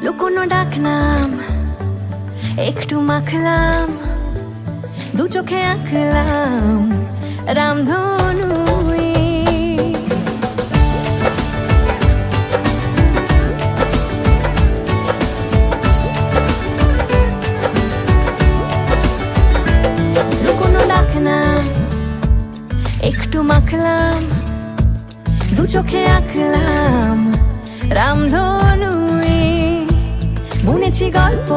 লুকোনো ডাকনাম একটু মাখলাম, দু চোখে আঁকলাম রামধনু। লুকোনো ডাকনাম একটু মাখলাম, দু চোখে আঁকলাম রামধনু। বুনেছি গল্প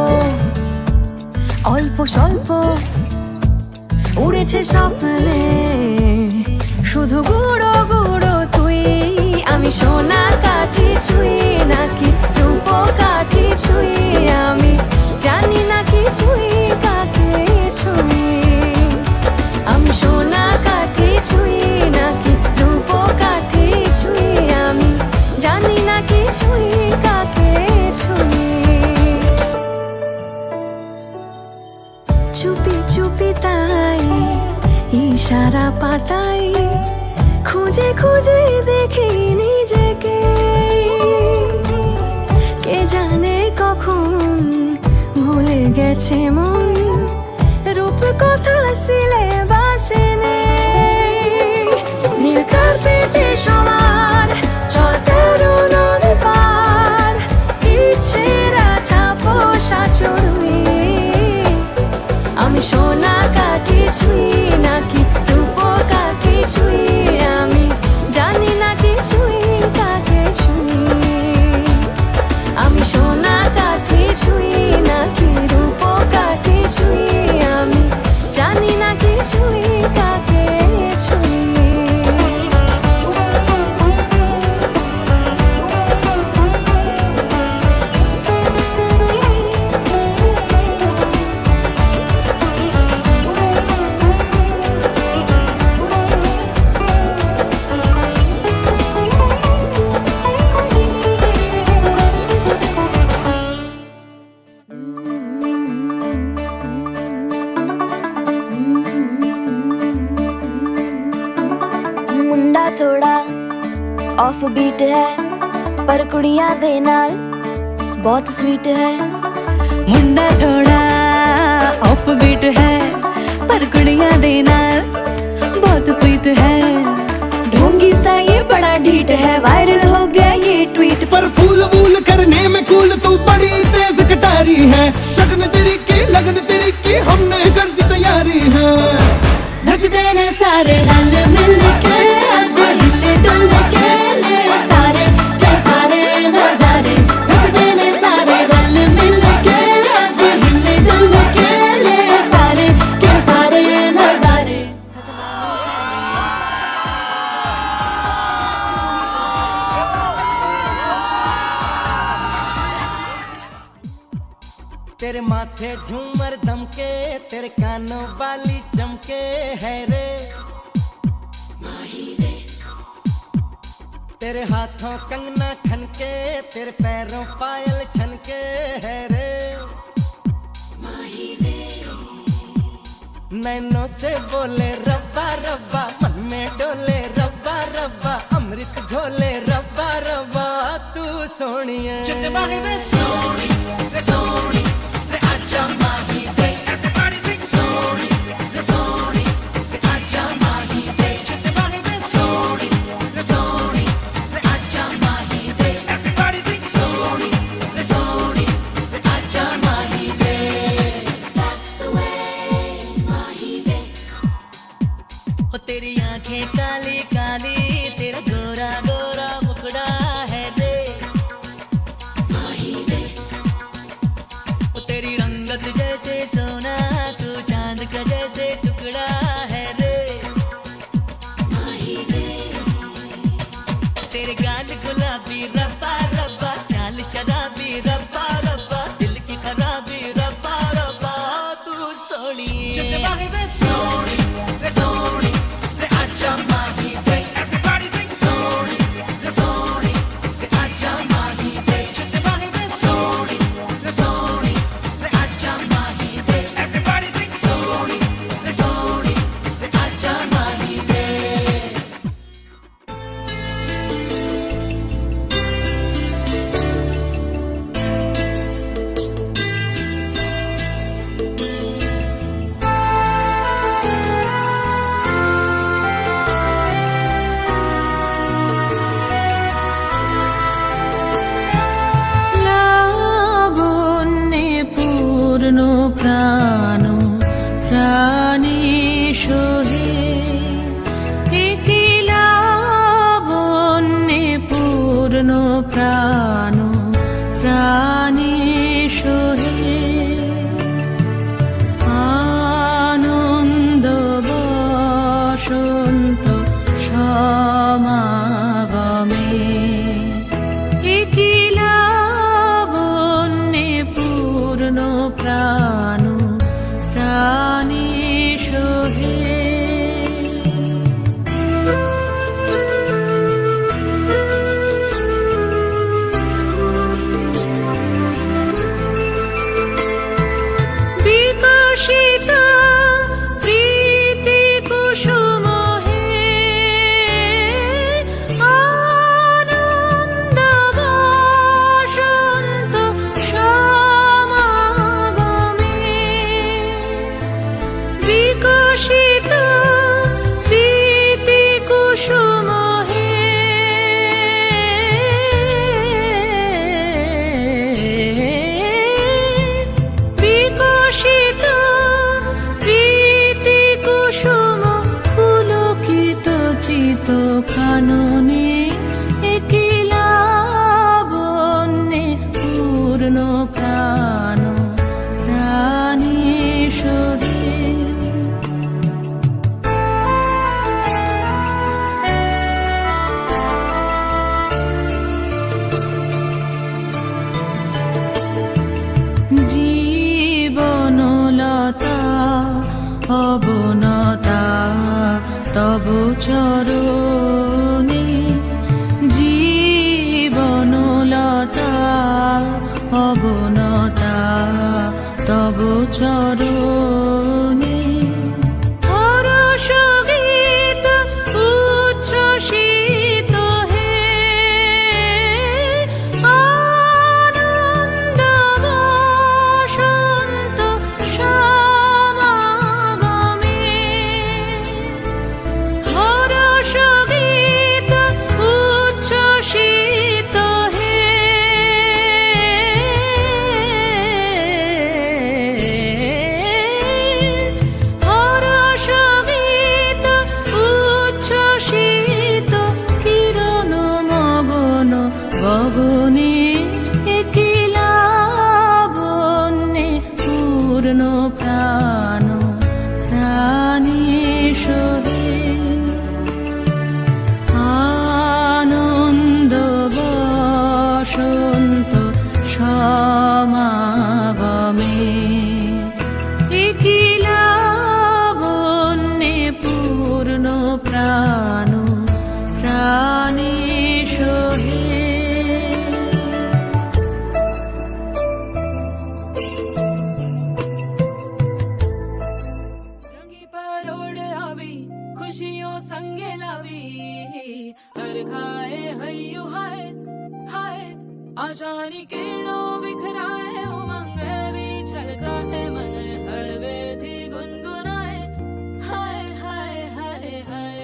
অল্প স্বল্প, উড়েছে স্বপ্নে শুধু গুঁড়ো গুঁড়ো তুই। আমি সোনা কাঠি ছুঁই নাকি রূপ কাঠি ছুঁই, আমি জানি না কিছুই কাকে ছুঁই। আমি সোনা কাঠি ছুঁই নাকি রূপ কাঠি ছুঁই, আমি জানি না কিছুই কাকে ছুঁই। চুপি চুপি তাই ইশারা পাতাই, খুঁজে খুঁজে দেখি নিজেকে। কে জানে কখন ভুলে গেছে মন, রূপ কথা সিলেবাসে নেই। নীল কার্পেটে সবার চলতে নদ পার, ইচ্ছেরা ছাপো সাচড়ুই। আমি সোনা কাঠি ছুঁই নাকি রূপ কাঠি ছুঁই, আমি জানি না কিছুই কাকে ছুঁই। আমি সোনা কাঠি ছুঁই নাকি রূপ কাঠি ছুঁই, আমি জানি না কিছুই কাকে ছুঁই। मुंडा थोड़ा ऑफ बीट है, पर कुड़ियां दे नाल बहुत स्वीट है। मुंडा थोड़ा ऑफ बीट है, पर कुड़ियां दे नाल बहुत स्वीट है। ढोंगी सा ये बड़ा ढीठ है, वायरल हो गया ये ट्वीट। पर फूल वूल करने में कूल तू बड़ी तेज कटारी है। शगन तेरी की लगन तेरी की हमने कर दी तैयारी है। नचते ने सारे रंग मिल के, आज हिले डुल के ले सारे के सारे नजारे। नचते ने सारे रंग मिल के, आज हिले डुल के ले सारे के सारे नजारे। तेरे माथे झूमर दमके, तेरे कानों वाली चमके है रे। तेरे हाथों कंगना खनके, तेरे पैरों पायल छनके है रे। नैनों से बोले रब्बा रब्बा, मन में डोले रब्बा रब्बा, अमृत घोले रब्बा रब्बा तू सोनिए। सोनी सोनी आजा माही वे, everybody sing सोनी सोनी आजा माही वे। सोनी सोनी आजा माही वे, everybody sing सोनी सोनी आजा माही वे। That's the way माही वे। ओ तेरी आंखें काली काली, तेरा गोरा गोरा मुखड़ा है रे। ओ तेरी रंगत जैसे सोना, तू चांद का जैसे टुकड़ा है रे। तेरे गाल गुलाबी रब्बा रब्बा, चाल शराबी रब्बा रब्बा, दिल की खराबी रब्बा रब्बा तू सोनी। सोनी सोनी आजा माही वे, everybody sing सोनी सोनी आजा माही वे। सोनी सोनी आजा माही वे, everybody sing सोनी सोनी आजा माही वे। পূর্ণ প্রাণ প্রাণী সোহে লাবণ্যে পূর্ণ প্রাণ প্রাণী সোহে আনন্দ বসন্ত সমাগমে লাবণ্যে পূর্ণ প্রাণ প্রাণী সোহে বিকশিত প্রীতি কুসুম হে আনন্দ বসন্ত সমাগমে বিকশিত প্রীতি কুসুম হে বিকশিত প্রীতি কুসুম পুলকিত চিত কাননে লাবণ্যে পূর্ণ প্রাণ প্রাণী সোহে জীবনলতা অবনতা তব চরণে জীবনলতা অবনতা তব চরণে হরষ গীত উচ্ছ্বসিত হে আনন্দ বসন্ত সমাগমে হরষ গীত উচ্ছ্বসিত হে হরষ গীত উচ্ছ্বসিত কিরণ মগন গগনে লাবণ্যে পূর্ণ প্রাণ প্রাণী সোহে আনন্দ বসন্ত সমাগমে লাবণ্যে পূর্ণ প্রাণ প্রাণী সোহে रंगी परोड़ आवी खुशियों संगे लावी हर खाए हयू हाय हाय आशानी किरणों बिखराए उमंग भी छलका है मन हड़वे थी गुनगुनाए हाय हाय हाय हाय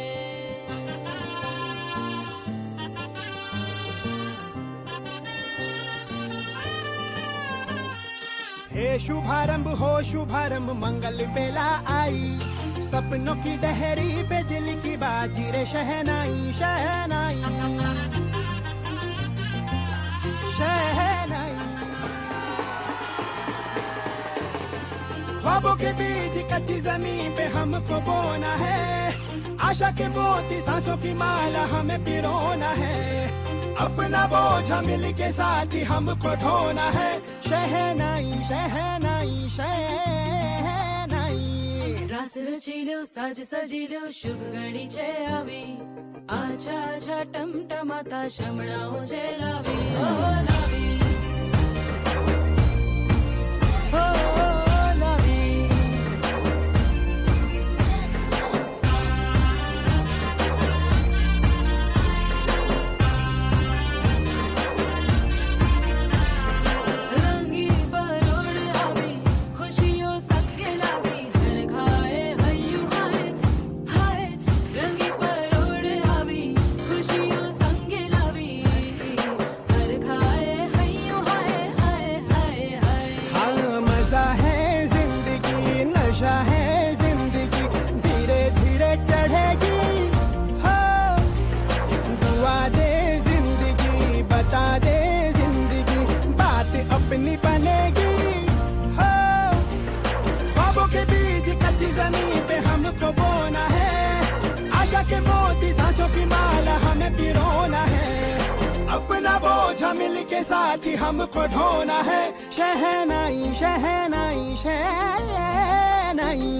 हे शुभारंभ मंगल बेला आई सपनों की डहरी पे दिल की बाजी रे शहनाई शहनाई शहनाई ख्वाबों के बीज कच्ची जमीन पे हमको बोना है आशा के मोती सांसों की माला हमें पिरोना है अपना बोझ मिल के साथ ही हमको ढोना है शहनाई शहनाई शहनाई रास रचिलो साज सजिलो शुभ घड़ी छे आवी आछा आछा टमटमाता शमणाओ जे लावी ओ लावी ओ लावी रंगी परोड़ आवी खुशियों सबके लावी हर खाए हयू हाय हाय रंगी परोड़ आवी खुशियों संगे लावी हर खाए के मोती सांसों की माला हमें पिरोना है, अपना बोझ मिल के साथ ही हमको ढोना है। शहनाई शहनाई शहनाई।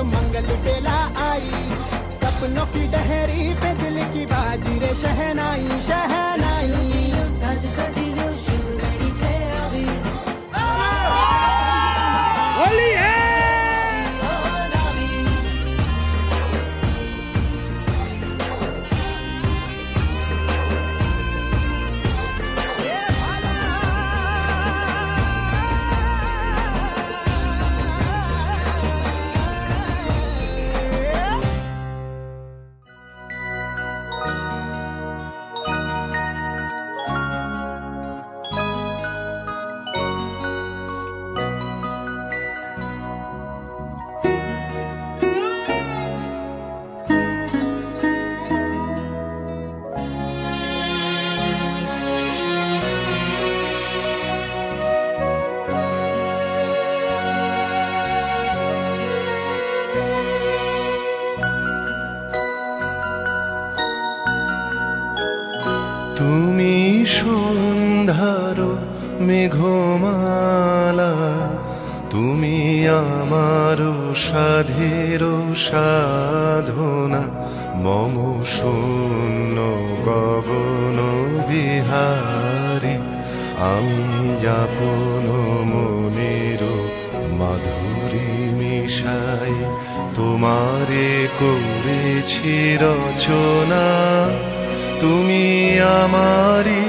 मंगल बेला आई, सपनों की डहरी पे दिल की बाजी रे शहनाई शहनाई। सजीलो साज सजीलो शुभ घड़ी छे आवी। होली है তুমি সন্ধ্যার মেঘমালা, তুমি আমার সাধের সাধনা, মম শূন্য গগন বিহারী, আমি যাপন মনের মাধুরী মিশাই, তোমারে করেছি রচনা। তুমি আমারি,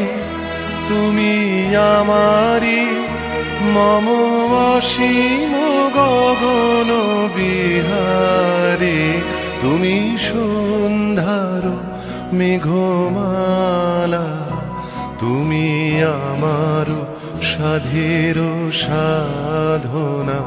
তুমি আমারি, মম অসীম গগন বিহারী, তুমি সন্ধ্যার মেঘমালা, তুমি আমার সাধের সাধনা।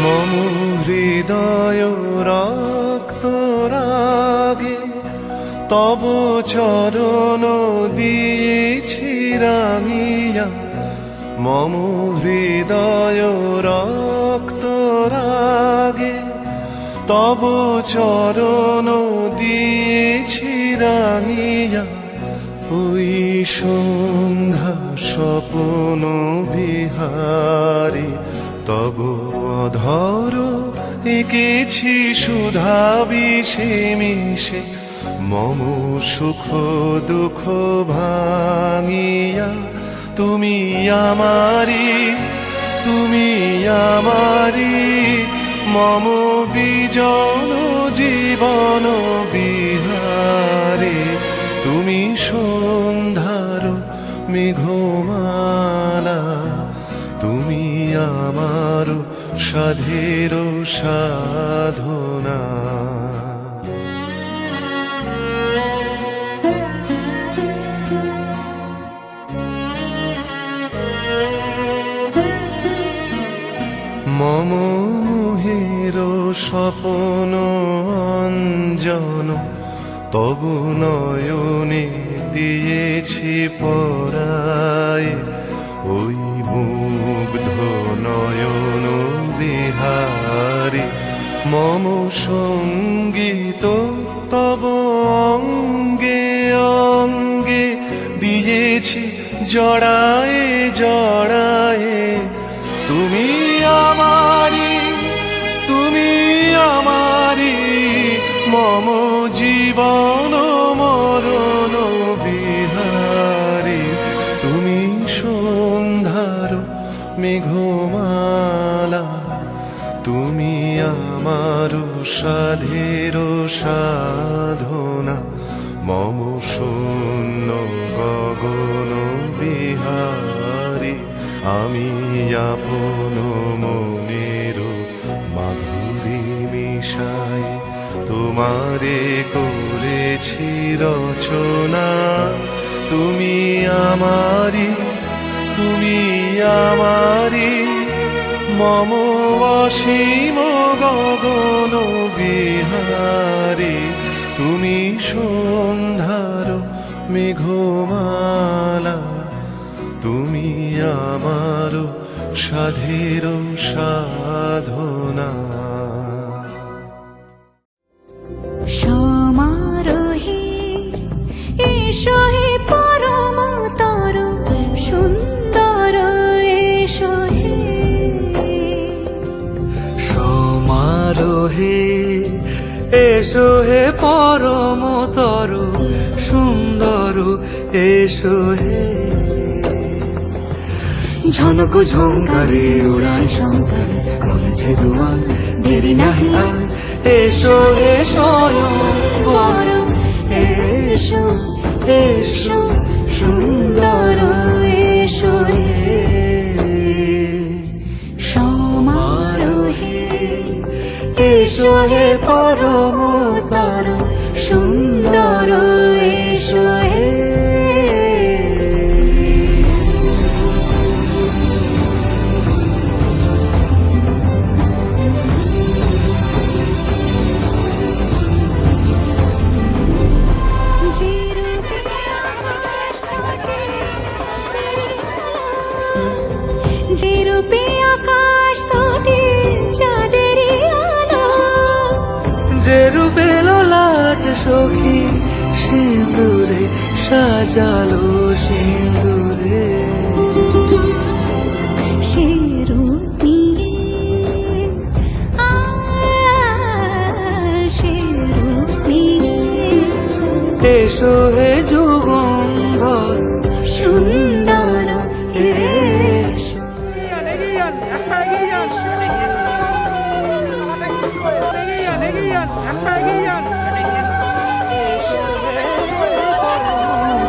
মম হৃদয় রক্ত রাগে, তব চরণ দিয়েছি রাঙিয়া, মম হৃদয় রক্ত রাগে, তব চরণ দিয়েছি রাঙিয়া, ওই সন্ধ্যা স্বপ্ন বিহারী, তব অধর এঁকেছি সুধা বিষে মিশে, মম সুখ দুঃখ ভাঙিয়া, তুমি আমারি, তুমি আমারি, মম বিজন জীবন বিহারী, তুমি সন্ধ্যার মেঘমালা, তুমি আমার সাধের সাধনা। মম মোহের স্বপ্ন অঞ্জন, তবু নয়নে দিয়েছি পরায়, ওই মুগ্ধ নয়ন বিহারী, মম সঙ্গীত তব অঙ্গে অঙ্গে দিয়েছি জড়ায়ে জড়ায়ে, তুমি আমারি, তুমি আমারি, মম জীবন মরণ বিহারী, তুমি সন্ধ্যার মেঘমালা, তুমি আমার সাধের সাধনা, মম শূন্য গগন বিহারী, আমি আপন মনের মাধুরী মিশাই, তোমারে করেছি রচনা, তুমি আমারি, তুমি আমারি, মম অসীম গগন বিহারী, তুমি সন্ধ্যার মেঘমালা, তুমি আমার সাধের সাধনা। সমারোহে এসো হে পরমতর সুন্দর, এসো হে সমারোহে এসো হে পরমতর সুন্দর, এসো হে ঝনক ঝঙ্কারে উড়ান শঙ্কর, করেছে দুয়ার দেরি নাহি আর, এসো হে স্বয়ংবর, এসো এসো সুন্দর, এসো হে সমারোহে এসো হে পরমতর সুন্দর, এসো হে যে রূপে আকাশ তটে চাঁদেরই আলো, যে রূপে ললাট সখী সিঁদুরে সাজালো, সিঁদুরে সে রূপ নিয়ে সে রূপ নিয়ে এসো হে যুগন্ধর সুন্দর, এসো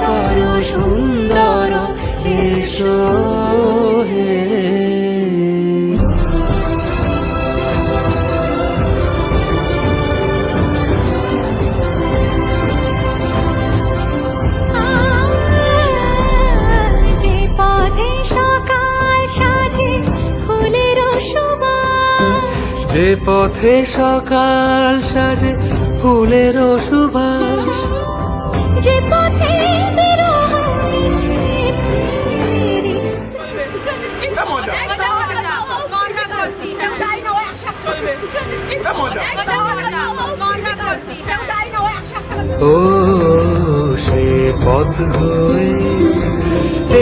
বড় সুন্দর, এসো হে যে পথে সকাল সাজে ফুলের সুবাস, যে পথে সকাল সাজে ফুলের সুবাস, যে পথে বিরহ মিছে প্রেমেরই ও সে পথ হয়ে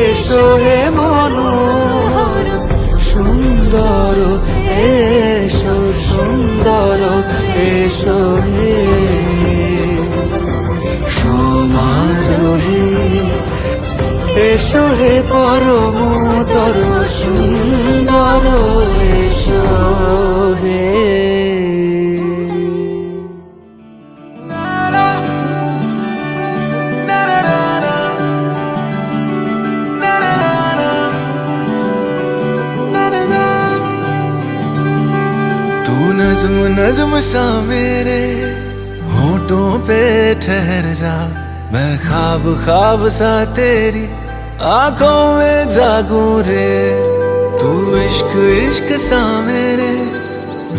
এসো হে মনোহর সুন্দর, এসো সুন্দর, এসো হে সমারোহে এসো হে পরমতর সুন্দর, এসো হে तू नज्म नज्म सा मेरे होठों पे ठहर जा, मैं ख्वाब ख्वाब सा तेरी आंखों में जागूं रे, तू इश्क इश्क सा मेरे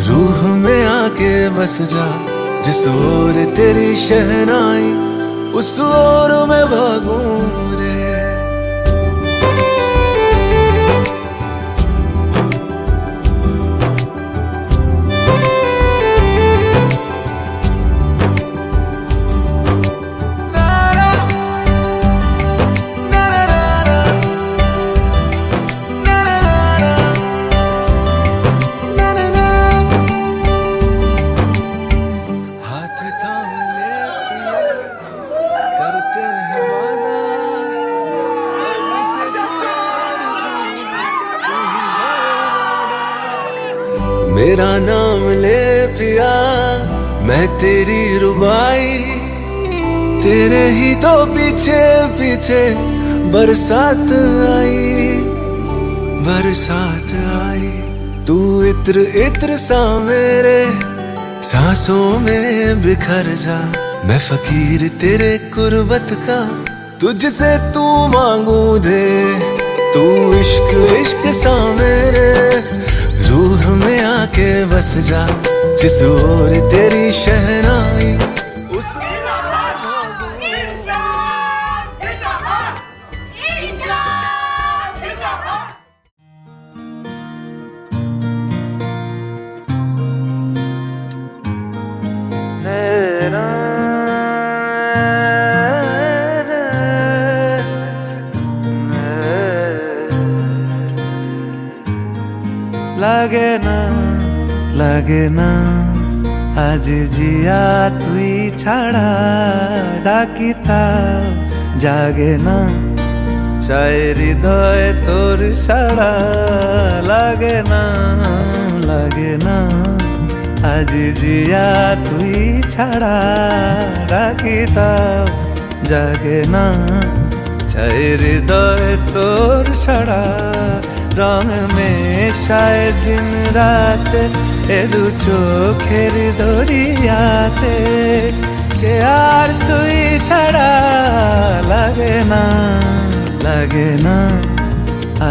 रूह में आके बस जा, जिस ओर तेरी शहनाई उस ओर में भागूं रे। हाथ थाम ले पिया, करते हैं वादा, अब से तू आरज़ू, तू ही है वादा। मेरा नाम ले पिया, मैं तेरी रुबाई, तेरे ही तो पीछे पीछे बरसात आई, बरसात आई, तू इत्र इत्र सा मेरे सांसों में बिखर जा, मैं फकीर तेरे कुर्बत का, तुझसे तू मांगू दे, तू इश्क इश्क सा मेरे रूह में आके बस जा, जिस ओर तेरी शहनाई उस লাগে না আজ জিয়া তুই ছাড়া, ডাকিতা জাগে না, চায় হৃদয় তোর সাড়া, লাগে না আজ জিয়া তুই ছাড়া, ডাকিতা জাগে না, চায় হৃদয় তোর সাড়া, রং মেশায় দিন রাত এ দু চোখের দরিয়াতে, কে আর তুই ছাড়া, লাগে না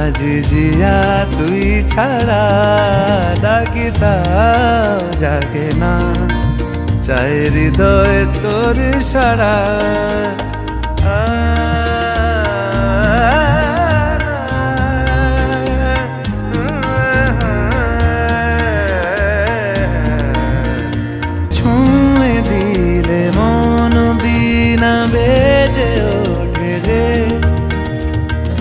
আজ জিয়া তুই ছাড়া, ডাকিতাও জাগে না, চায় হৃদয় তোর সাড়া। বেজে ওঠে যে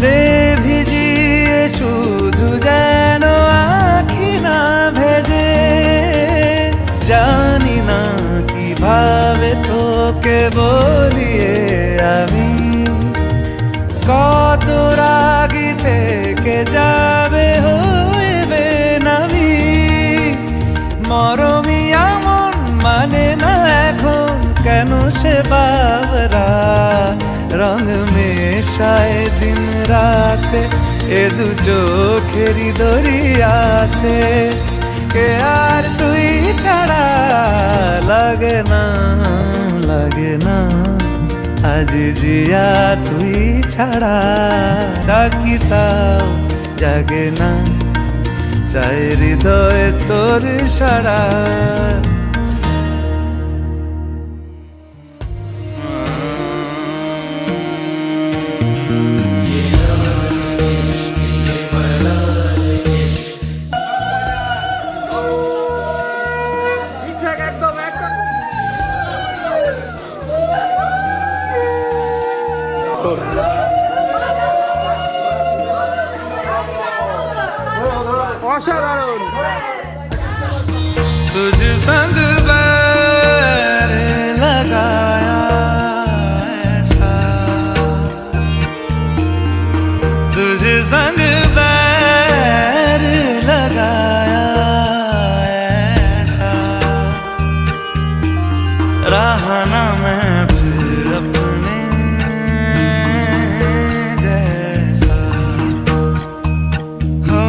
দে ভিজিয়ে শুধু যেন আখি না ভেজে, জানি না কিভাবে তোকে বলিয়ে আমি, কত রাগি থেকে যাবে হইবে নামি, মরমি এমন মানে না এখন কেন সে বাবরা, রং মেশায় দিন রাতে এ দু চোখেরি দরিয়াতে, কে আর তুই ছাড়া, লাগে না আজ জিয়া তুই ছাড়া, ডাকিতাও জাগে না, চায় হৃদয় তোর সাড়া। অসাধারণ। तुझ संग बैर लगाया ऐसा, तुझ संग बैर लगाया ऐसा, रहा ना मैं फिर अपने जैसा, हो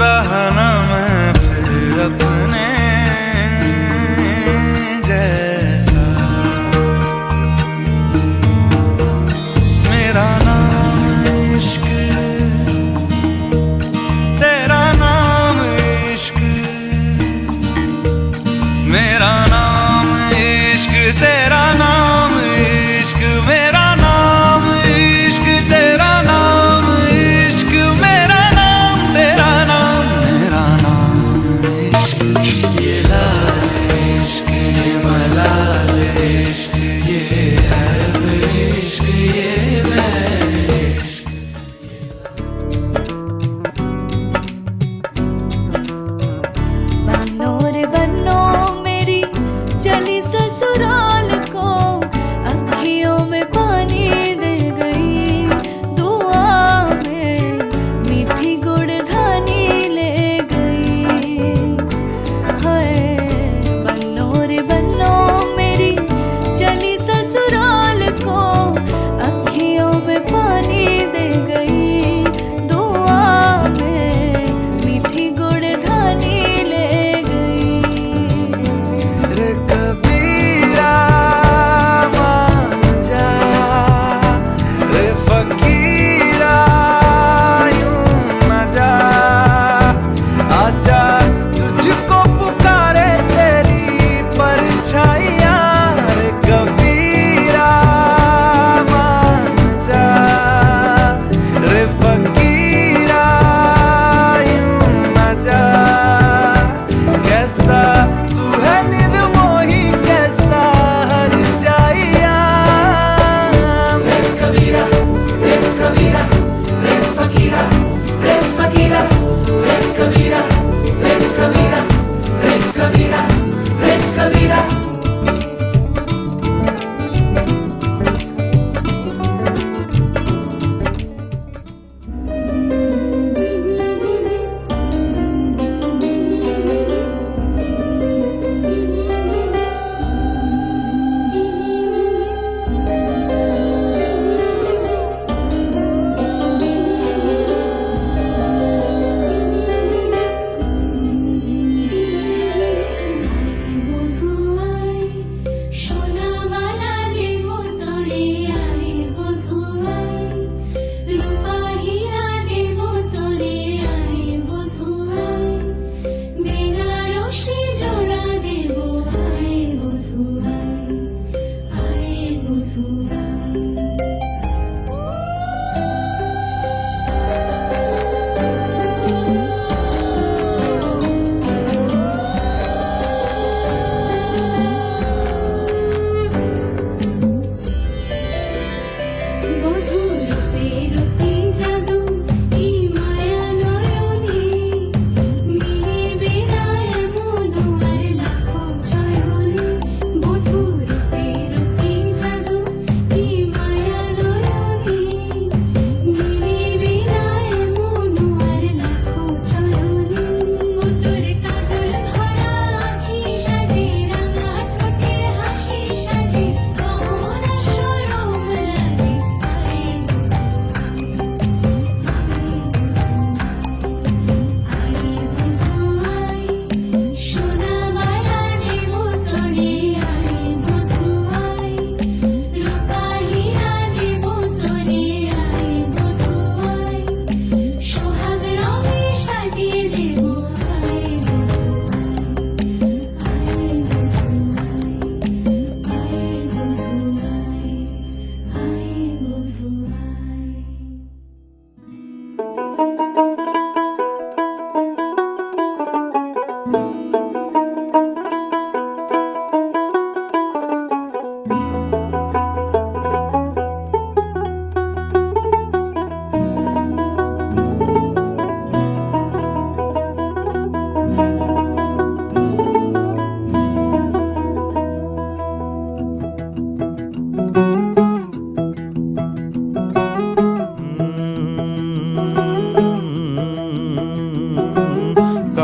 रहा ना मैं फिर अपने जैसा।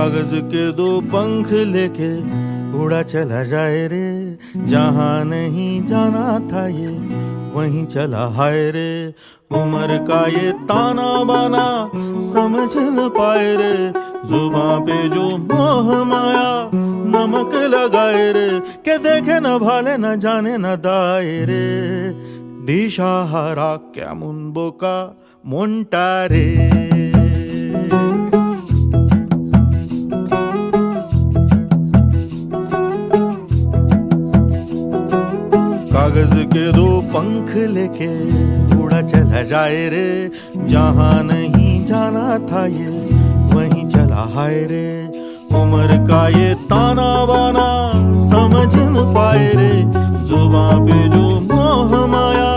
कागज के दो पंख लेके उड़ा चला जाए रे, जहां नहीं जाना था ये वहीं चला हाय रे। उम्र का ये ताना बाना समझ न पाए रे, जुबां पे जो मोह माया नमक लगाए रे, के देखे न भाले न जाने न दाए रे। दिशाहारा কেমন বোকা মনটা রে। कागज के दो पंख लेके उड़ा चला जाए रे, जहां नहीं जाना था ये वहीं चला हाय रे। उम्र का ये ताना बाना समझ न पाए रे, जुबां पे जो मोह माया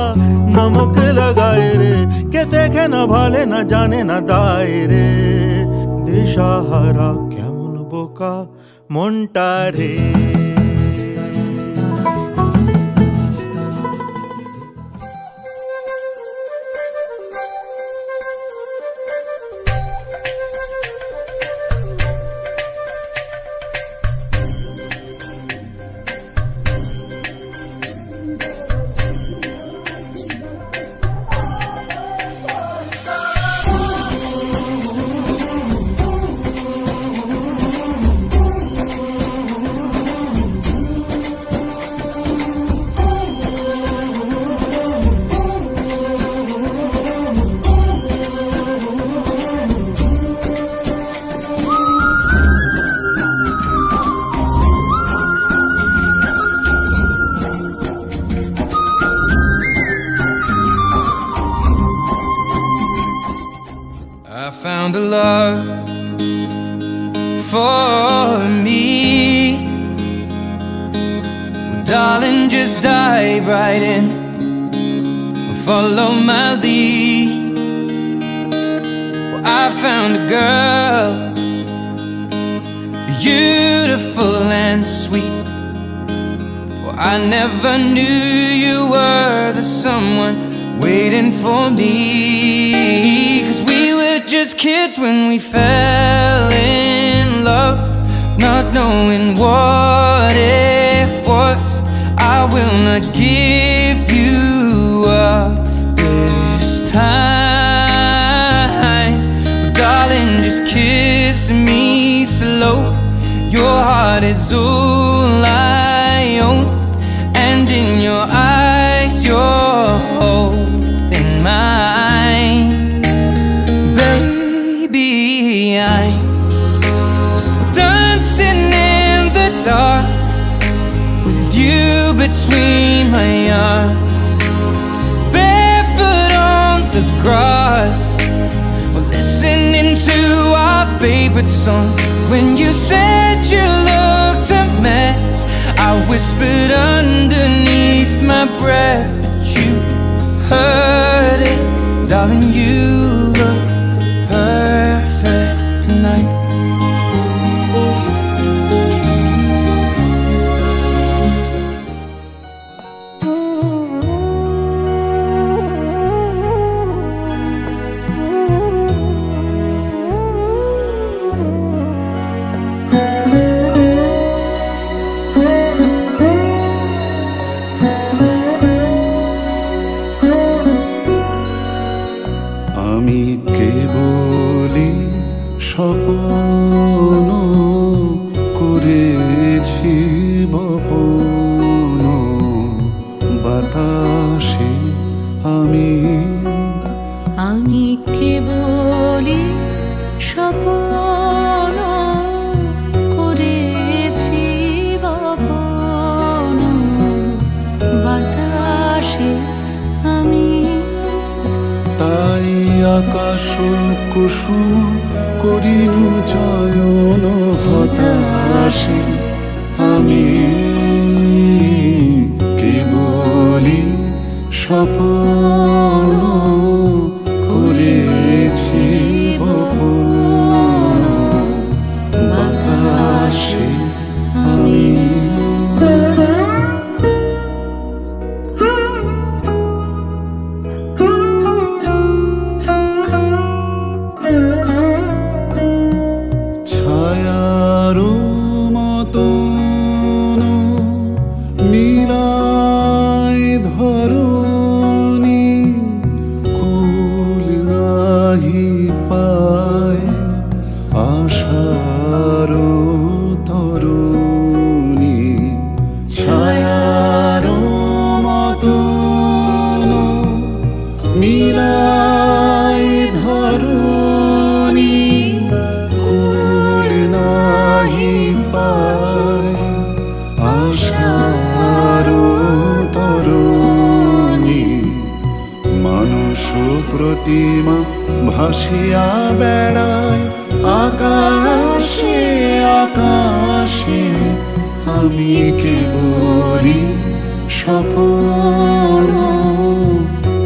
नमक लगाए रे, के देखे न भाले न जाने न दाए रे। दिशाहारा কেমন বোকা মনটা রে। I found a love for me. Well, darling, just dive right in, follow my lead. Well, I found a girl, beautiful and sweet. Well, I never knew you were the someone waiting for me. 'Cause we were just kids when we fell in love, not knowing what it was. I will not give you up this time. Darling, just kiss me slow. Your heart is all I own, and in your eyes you're holding mine. Baby, I'm dancing in the dark with you between my arms, barefoot on the grass. We're listening to our favorite song. When you said you looked a mess, I whispered underneath my breath, but you heard it. Darling, you look perfect tonight. আমি কেবলই স্বপ্ন করেছি বপন, বাতাসে আমি আমি কেবলই স্বপ্ন করেছি বপন, বাতাসে আমি। তাই আকাশ কুসুম করিনু চয়ন হতাশে আমি কেবলই স্বপ্ন করেছি বপন, বাতাসে আমি। ছায়া আশার তরুণী ছায়ার মতন মিলাই ধরণী কুল নাহি পায় আশার তরুণী মানুষ প্রতিমা ভাসিয়া বেড়ায় আকাশে আকাশে আমি কেবলি স্বপ্ন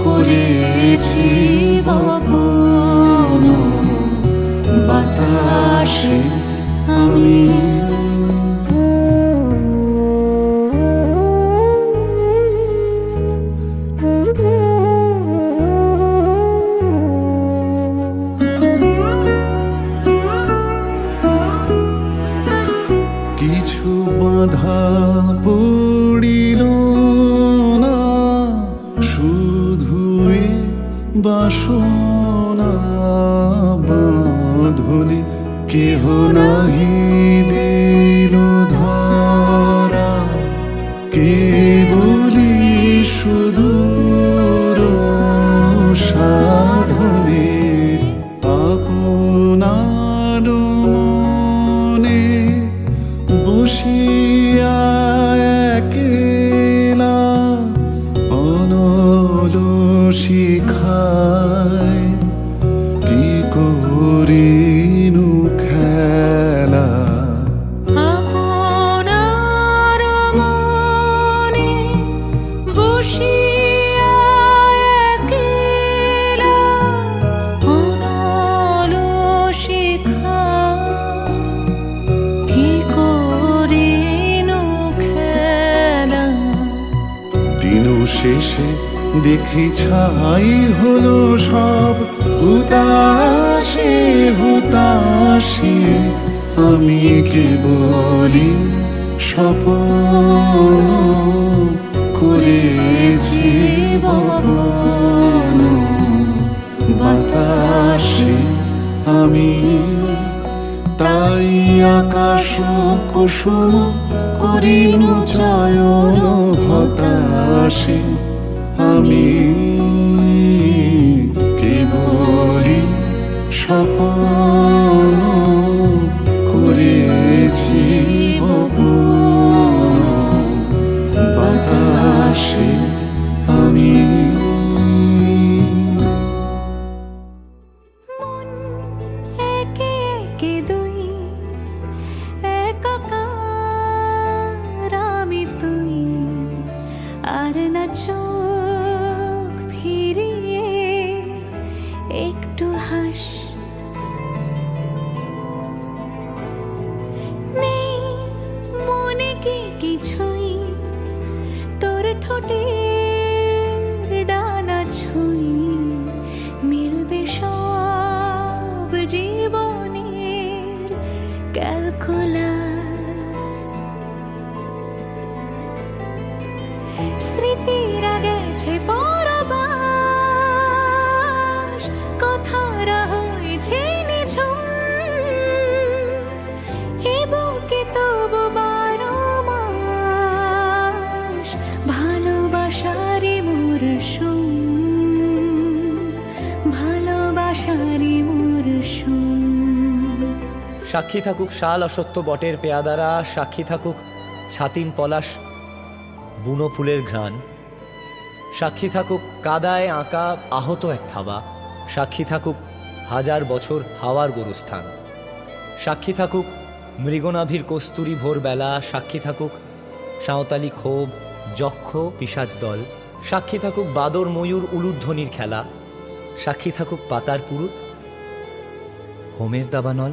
করেছি বপন বাতাসে আমি কিছু বাধা পড়িল না শুধু বাসনা বাঁধনে কেহ নাহি দিল ধরা কেবলি সুদূর সাধনে আপনার মনে বসিয়া একলা অনল শিখায় কি করিনু খেলা আপনার মনে বসিয়া একলা অনল শিখা কি করিনু খেলা দিন শেষে দেখি ছাই হলো সব হুতাশে হুতাশে আমি কেবলি স্বপ্ন করেছি বপন বাতাসে আমি তাই আকাশ কুসুম করিনু চয়ন হতাশে আমি কেবলি স্বপ্ন করেছি বপন বাতাসে আমি একে একে দুই একাকার আমি তুই আর না চোখ ফিরিয়ে একটু হাস নেই মনে কি কিছুই তোর ঠোঁটের ডানা ছুঁই মিলবে সব জীবনের ক্যালকুলাস স্মৃতিরা গেছে পরবাস কথারা হয়েছে নিঝুম এ বুকে তবু 12 মাস ভালোবাসারই মরশুম ভালোবাসারই মরশুম সাক্ষী থাকুক শাল অসত্য বটের পেয়াদারা সাক্ষী থাকুক ছাতিম পলাশ বুনো ফুলের ঘ্রাণ সাক্ষী থাকুক কাদায় আঁকা আহত এক থাবা সাক্ষী থাকুক হাজার বছর হাওয়ার গোরস্থান সাক্ষী থাকুক মৃগনাভির কস্তুরী ভোরবেলা সাক্ষী থাকুক সাঁওতালি ক্ষোভ যক্ষ পিশাচ দল সাক্ষী থাকুক বাদর ময়ূর উলুধ্বনির খেলা সাক্ষী থাকুক পাতার পুরুত হোমের দাবানল